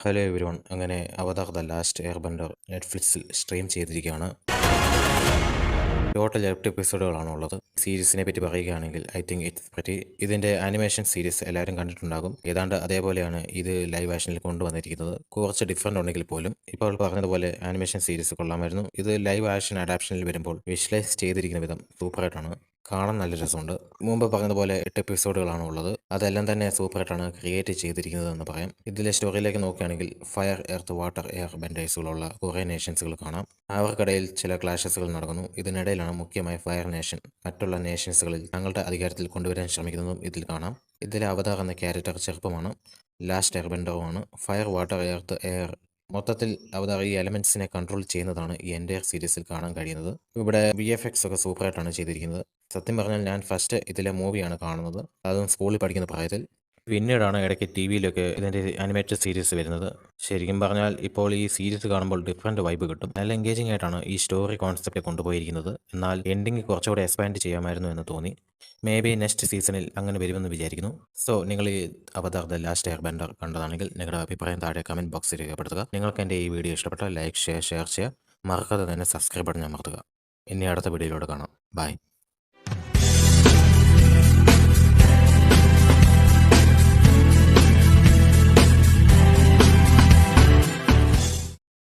Hello everyone. അങ്ങനെ Avatar the Last Airbender നെറ്റ്ഫ്ലിക്സിൽ stream ചെയ്തിരിക്കുകയാണ്. ടോട്ടൽ 8 എപ്പിസോഡുകളാണ് ഉള്ളത്. സീരീസിനെ പറ്റി പറയുകയാണെങ്കിൽ ഐ തിങ്ക് ഇറ്റ്സ് പറ്റി ഇതിൻ്റെ ആനിമേഷൻ സീരീസ് എല്ലാവരും കണ്ടിട്ടുണ്ടാകും. ഏതാണ്ട് അതേപോലെയാണ് ഇത് ലൈവ് ആക്ഷനിൽ കൊണ്ടുവന്നിരിക്കുന്നത്. കുറച്ച് ഡിഫറൻ്റ് ഉണ്ടെങ്കിൽ പോലും ഇപ്പോൾ പറഞ്ഞതുപോലെ ആനിമേഷൻ സീരീസ് കൊള്ളാമായിരുന്നു. ഇത് ലൈവ് ആക്ഷൻ അഡാപ്ഷനിൽ വരുമ്പോൾ വിഷ്വലൈസ് ചെയ്തിരിക്കുന്ന വിധം സൂപ്പറായിട്ടാണ്. കാണാൻ നല്ല രസമുണ്ട്. മുമ്പ് പറഞ്ഞതുപോലെ 8 എപ്പിസോഡുകളാണ് ഉള്ളത്. അതെല്ലാം തന്നെ സൂപ്പറായിട്ടാണ് ക്രിയേറ്റ് ചെയ്തിരിക്കുന്നത് എന്ന് പറയാം. ഇതിലെ സ്റ്റോറിയിലേക്ക് നോക്കുകയാണെങ്കിൽ ഫയർ, എർത്ത്, വാട്ടർ, എയർ ബെൻഡേഴ്സുകളുള്ള കുറേ നേഷൻസുകൾ കാണാം. അവർക്കിടയിൽ ചില ക്ലാഷസുകൾ നടക്കുന്നു. ഇതിനിടയിലാണ് മുഖ്യമായ ഫയർ നേഷൻ മറ്റുള്ള നേഷൻസുകളിൽ തങ്ങളുടെ അധികാരത്തിൽ കൊണ്ടുവരാൻ ശ്രമിക്കുന്നതും ഇതിൽ കാണാം. ഇതിലെ അവതാർ എന്ന ക്യാരക്ടർ ചെറുപ്പമാണ്, ലാസ്റ്റ് എയർബെൻഡറുമാണ്. ഫയർ, വാട്ടർ, എർത്ത്, എയർ മൊത്തത്തിൽ അവതാർ ഈ എലമെന്റ്സിനെ കൺട്രോൾ ചെയ്യുന്നതാണ് ഈ എൻ്റയർ സീരീസിൽ കാണാൻ കഴിയുന്നത്. ഇവിടെ VFX ഒക്കെ സൂപ്പറായിട്ടാണ് ചെയ്തിരിക്കുന്നത്. സത്യം പറഞ്ഞാൽ ഞാൻ ഫസ്റ്റ് ഇതിലെ മൂവിയാണ് കാണുന്നത്, അതും സ്കൂളിൽ പഠിക്കുന്ന പ്രായത്തിൽ. പിന്നീടാണ് ഇടയ്ക്ക് TV-യിലൊക്കെ ഇതിൻ്റെ ആനിമേറ്റഡ് സീരീസ് വരുന്നത്. ശരിക്കും പറഞ്ഞാൽ ഇപ്പോൾ ഈ സീരീസ് കാണുമ്പോൾ ഡിഫറെൻറ്റ് വൈബ് കിട്ടും. നല്ല എൻഗേജിംഗ് ആയിട്ടാണ് ഈ സ്റ്റോറി കോൺസെപ്റ്റ് കൊണ്ടുപോയിരിക്കുന്നത്. എന്നാൽ എൻഡിങ് കുറച്ചുകൂടെ എക്സ്പാൻഡ് ചെയ്യാമായിരുന്നു എന്ന് തോന്നി. മേ ബി നെക്സ്റ്റ് സീസണിൽ അങ്ങനെ വരുമെന്ന് വിചാരിക്കുന്നു. സോ നിങ്ങൾ ഈ അവതാർ ദ ലാസ്റ്റ് എയർബെൻഡർ കണ്ടതാണെങ്കിൽ നിങ്ങളുടെ അഭിപ്രായം താഴെ കമൻറ്റ് ബോക്സിൽ രേഖപ്പെടുത്തുക. നിങ്ങൾക്ക് എൻ്റെ ഈ വീഡിയോ ഇഷ്ടപ്പെട്ടാൽ ലൈക്ക് ചെയ്യുക, ഷെയർ ചെയ്യുക. മറക്കാതെ തന്നെ സബ്സ്ക്രൈബ് ബട്ടൺ അമർത്തുക. ഇനി അടുത്ത വീഡിയോയിലൂടെ കാണാം. ബൈ.